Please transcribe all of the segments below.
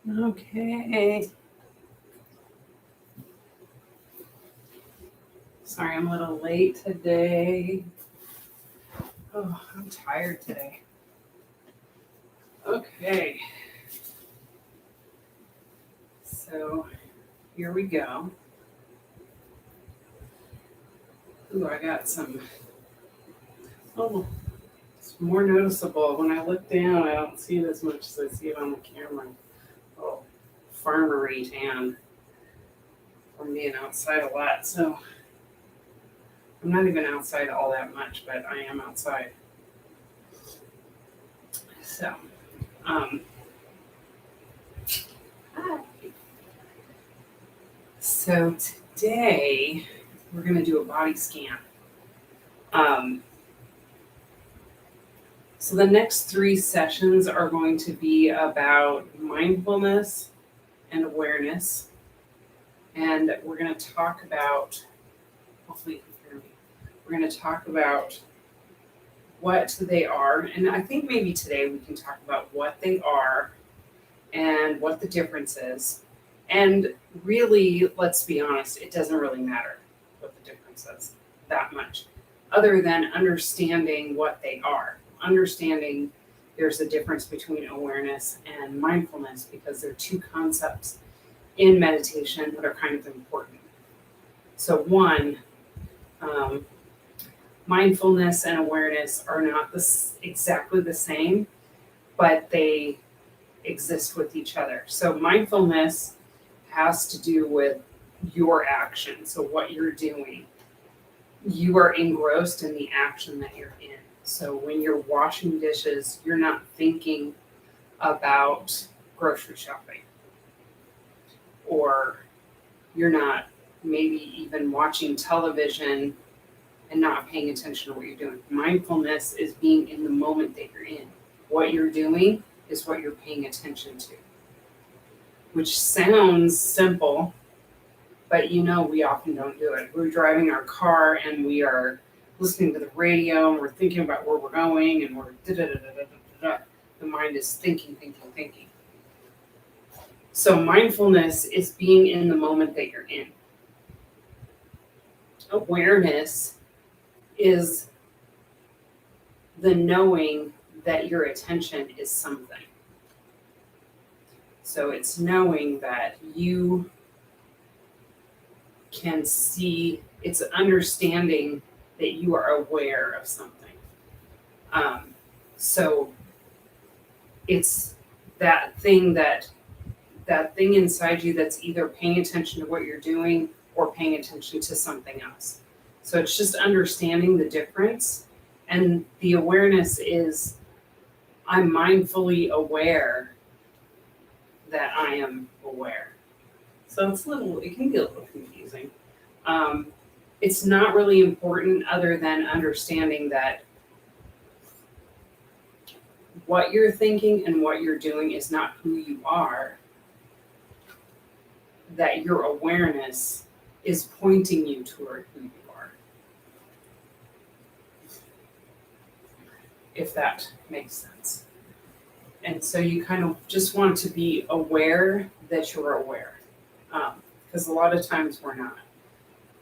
Okay. Sorry, I'm a little late today. Oh, I'm tired today. Okay. So here we go. Ooh, I got some. Oh, it's more noticeable. When I look down, I don't see it as much as I see it on the camera. Oh, farmery tan from being outside a lot. So I'm not even outside all that much, but I am outside. So, um, so today we're going to do a body scan. Um, so the next 3 sessions are going to be about mindfulness and awareness. And we're going to talk about, hopefully you can hear me, we're going to talk about what they are. And I think maybe today we can talk about what they are and what the difference is. And really, let's be honest, it doesn't really matter what the difference is that much, other than understanding what they are. Understanding there's a difference between awareness and mindfulness because they're 2 concepts in meditation that are kind of important. So one, mindfulness and awareness are not exactly the same, but they exist with each other. So mindfulness has to do with your action, so what you're doing. You are engrossed in the action that you're in. So when you're washing dishes, you're not thinking about grocery shopping, or you're not maybe even watching television and not paying attention to what you're doing. Mindfulness is being in the moment that you're in. What you're doing is what you're paying attention to, which sounds simple, but we often don't do it. We're driving our car and we are listening to the radio and we're thinking about where we're going and we're da-da-da-da-da-da-da. The mind is thinking. So mindfulness is being in the moment that you're in. Awareness is the knowing that your attention is something. So it's knowing that you can see, it's understanding that you are aware of something. So it's that thing inside you that's either paying attention to what you're doing or paying attention to something else. So it's just understanding the difference. And the awareness is, I'm mindfully aware that I am aware. So it can get a little confusing. It's not really important other than understanding that what you're thinking and what you're doing is not who you are, that your awareness is pointing you toward who you are. If that makes sense. And so you kind of just want to be aware that you're aware, because a lot of times we're not.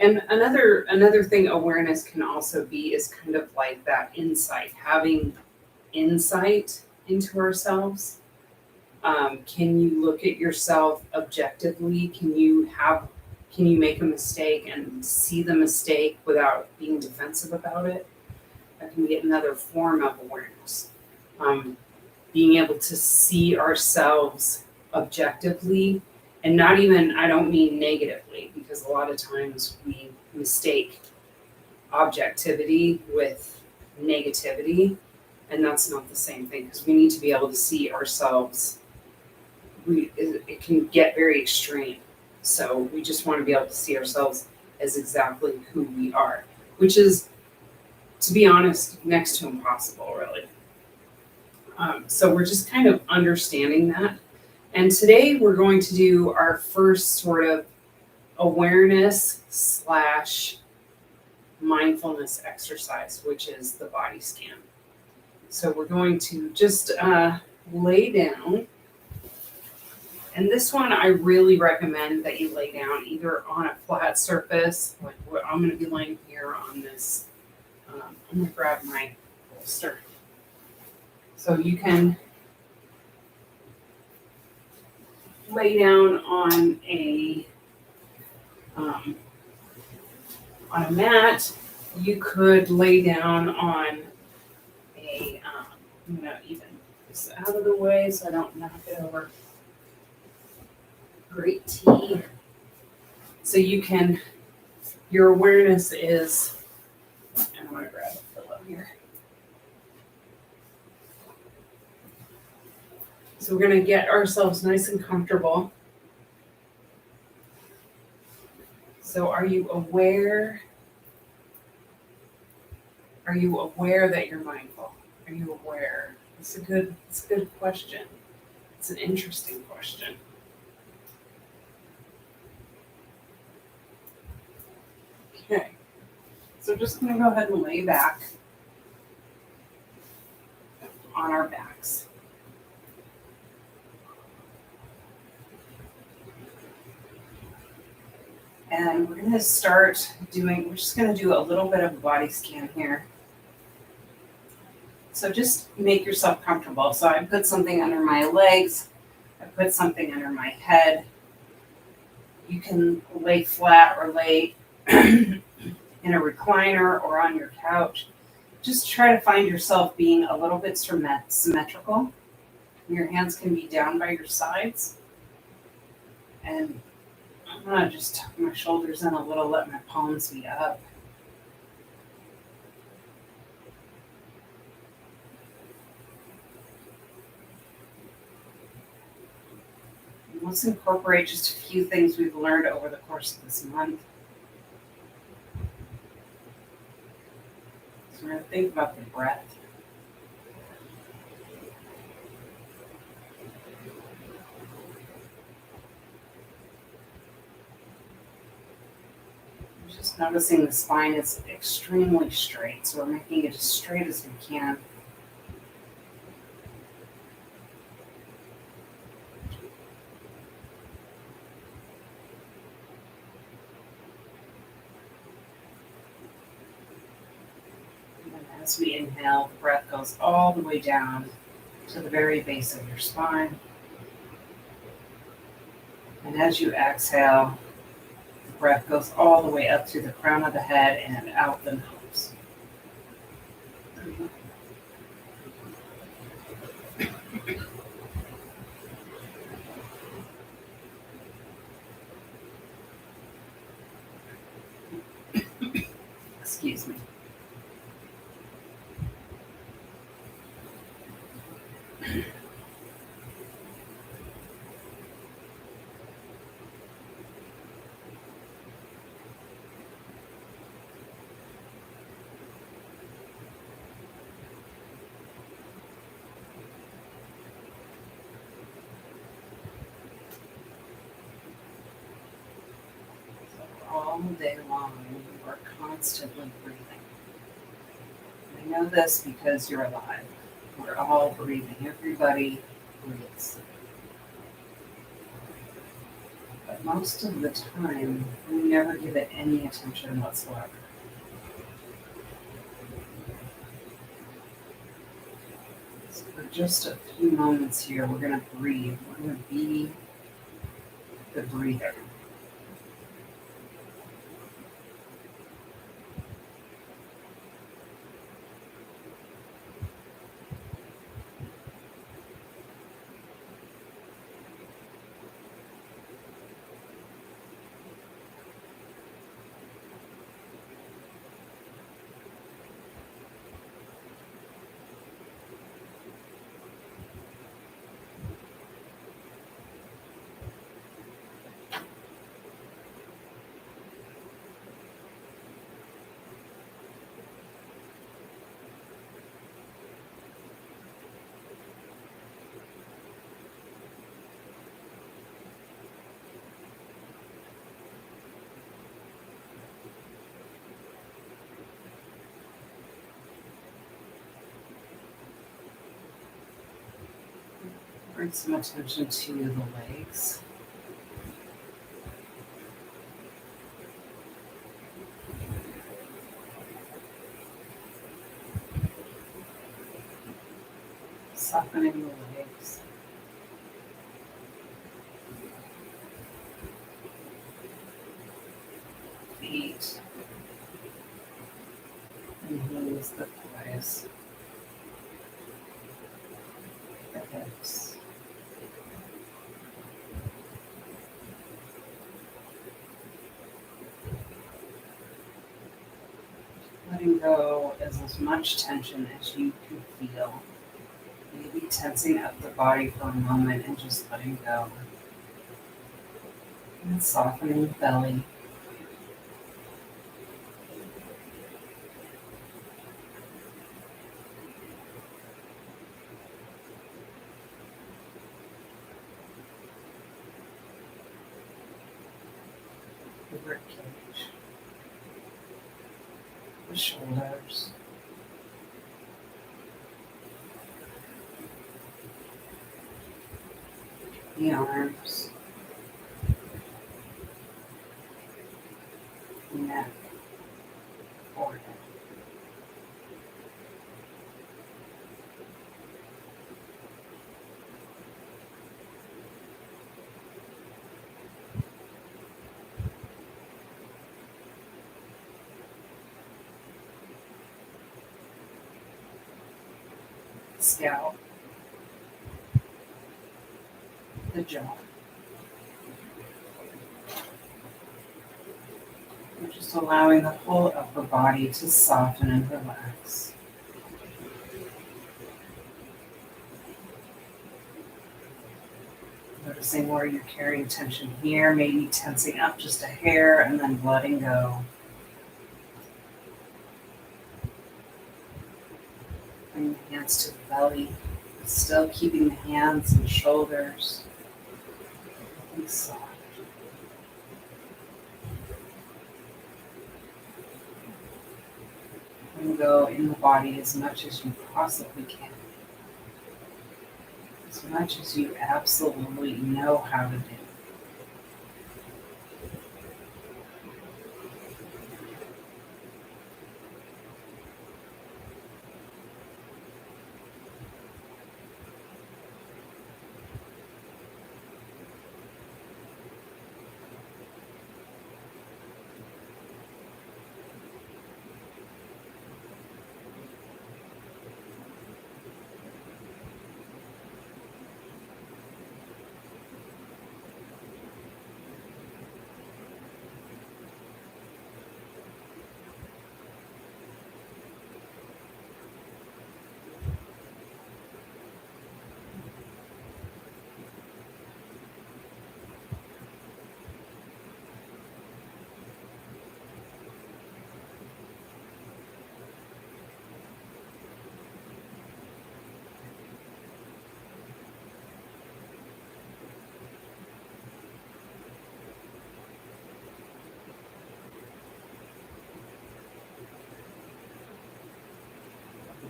And another thing awareness can also be is kind of like that insight, having insight into ourselves. Can you look at yourself objectively? Can you make a mistake and see the mistake without being defensive about it? That can be another form of awareness. Being able to see ourselves objectively, and not even, I don't mean negatively, because a lot of times we mistake objectivity with negativity, and that's not the same thing, because we need to be able to see ourselves. It can get very extreme. So we just want to be able to see ourselves as exactly who we are, which is, to be honest, next to impossible, really. So we're just kind of understanding that. And today we're going to do our first sort of awareness / mindfulness exercise, which is the body scan. So we're going to just lay down. And this one, I really recommend that you lay down either on a flat surface, like what I'm going to be laying here on this. I'm going to grab my bolster. So you can lay down um, on a mat. You could lay down on I'm going to even this out of the way so I don't knock it over. Great tea. So your awareness is, and I'm going to grab a pillow here. So we're going to get ourselves nice and comfortable. So are you aware? Are you aware that you're mindful? Are you aware? It's a good question. It's an interesting question. Okay. So just going to go ahead and lay back on our backs. And we're going to we're just going to do a little bit of a body scan here. So just make yourself comfortable. So I put something under my legs. I put something under my head. You can lay flat or lay in a recliner or on your couch. Just try to find yourself being a little bit symmetrical. Your hands can be down by your sides. And I'm going to just tuck my shoulders in a little, let my palms be up. And let's incorporate just a few things we've learned over the course of this month. So we're going to think about the breath. Just noticing the spine is extremely straight, so we're making it as straight as we can. And then as we inhale, the breath goes all the way down to the very base of your spine. And as you exhale, the breath goes all the way up through the crown of the head and out the nose. Excuse me. All day long, you are constantly breathing. I know this because you're alive. We're all breathing. Everybody breathes. But most of the time, we never give it any attention whatsoever. So for just a few moments here, we're going to breathe. We're going to be the breather. Bring some attention to the legs. Softening the legs. Feet. And knees, the thighs. The hips. Letting go as much tension as you can feel. Maybe tensing up the body for a moment and just letting go. And softening the belly. The ribcage. The shoulders. The arms. Neck. Forehead. Scalp. The jaw. We're just allowing the whole upper body to soften and relax. Noticing where you're carrying tension here, maybe tensing up just a hair and then letting go. Bring the hands to the belly, still keeping the hands and shoulders soft. And go in the body as much as you possibly can. As much as you absolutely know how to do.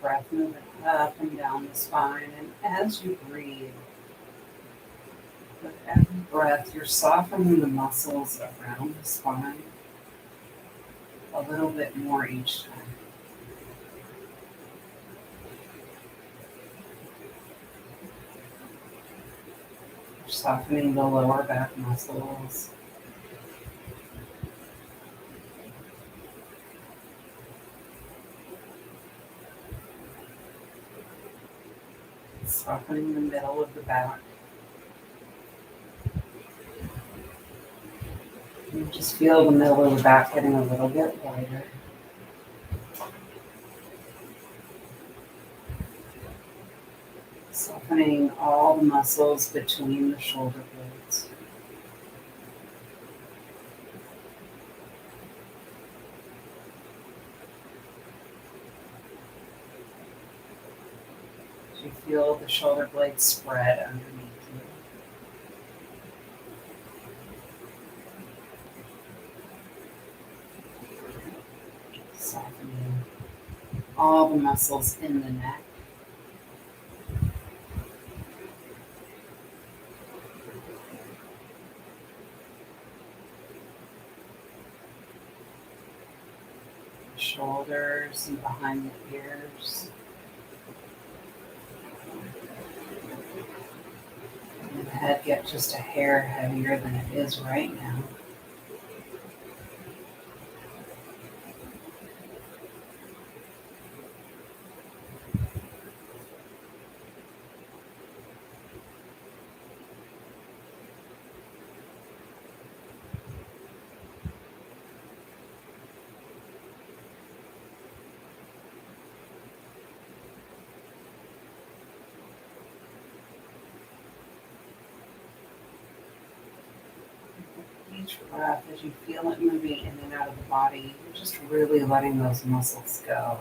Breath moving up and down the spine, and as you breathe, with every breath, you're softening the muscles around the spine a little bit more each time. You're softening the lower back muscles. Softening the middle of the back. You just feel the middle of the back getting a little bit lighter. Softening all the muscles between the shoulder blades. You feel the shoulder blades spread underneath you. Softening all the muscles in the neck. shoulders and behind the ears. And the head get just a hair heavier than it is right now. Each breath, as you feel it moving in and out of the body, you're just really letting those muscles go.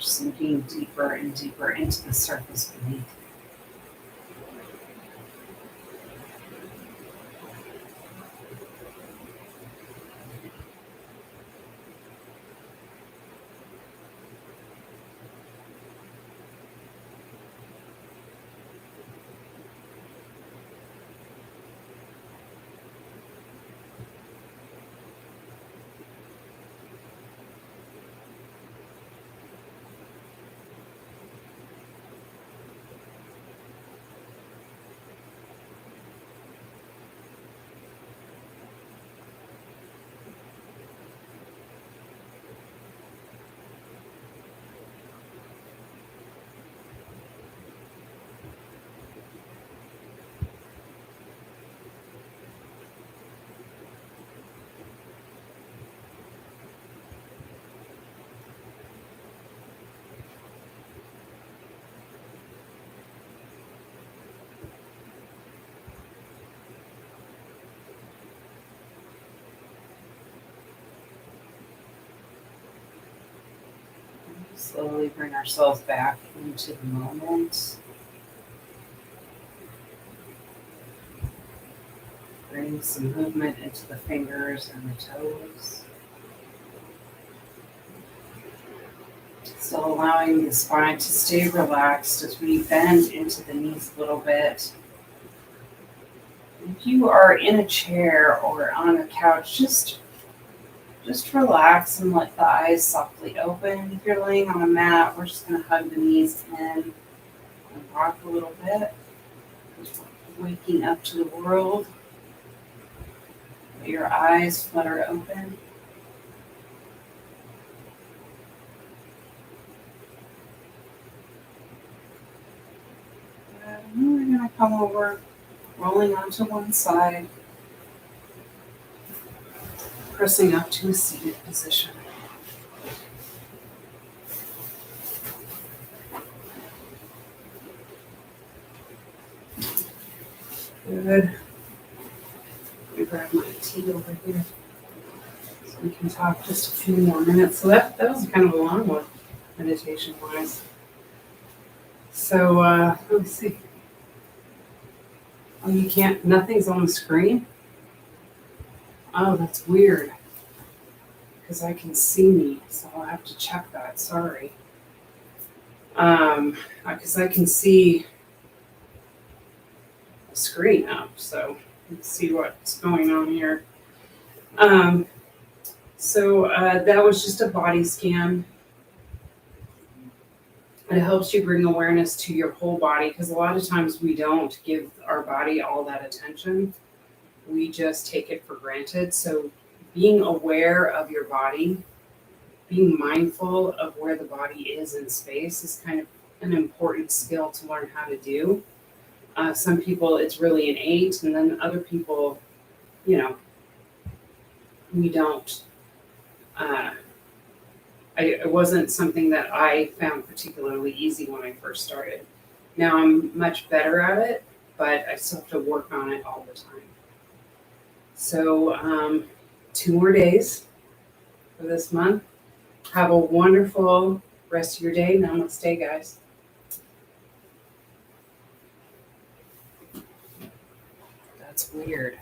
Sinking deeper and deeper into the surface beneath. Slowly bring ourselves back into the moment. Bring some movement into the fingers and the toes. Still allowing the spine to stay relaxed as we bend into the knees a little bit. If you are in a chair or on a couch, just relax and let the eyes softly open. If you're laying on a mat, we're just going to hug the knees in and rock a little bit. Just waking up to the world. Let your eyes flutter open. And we're going to come over, rolling onto one side, pressing up to a seated position. Good. Let me grab my tea over here so we can talk just a few more minutes. So that was kind of a long one, meditation-wise. So let me see. Oh, you can't, nothing's on the screen? Oh, that's weird. Because I can see me, so I'll have to check that, sorry. Because I can see the screen up, so let's see what's going on here. So that was just a body scan. It helps you bring awareness to your whole body, because a lot of times we don't give our body all that attention. We just take it for granted. So being aware of your body, being mindful of where the body is in space is kind of an important skill to learn how to do. Some people, it's really innate, and then other people, we don't. It wasn't something that I found particularly easy when I first started. Now I'm much better at it, but I still have to work on it all the time. So 2 more days for this month. Have a wonderful rest of your day. Namaste, guys. That's weird.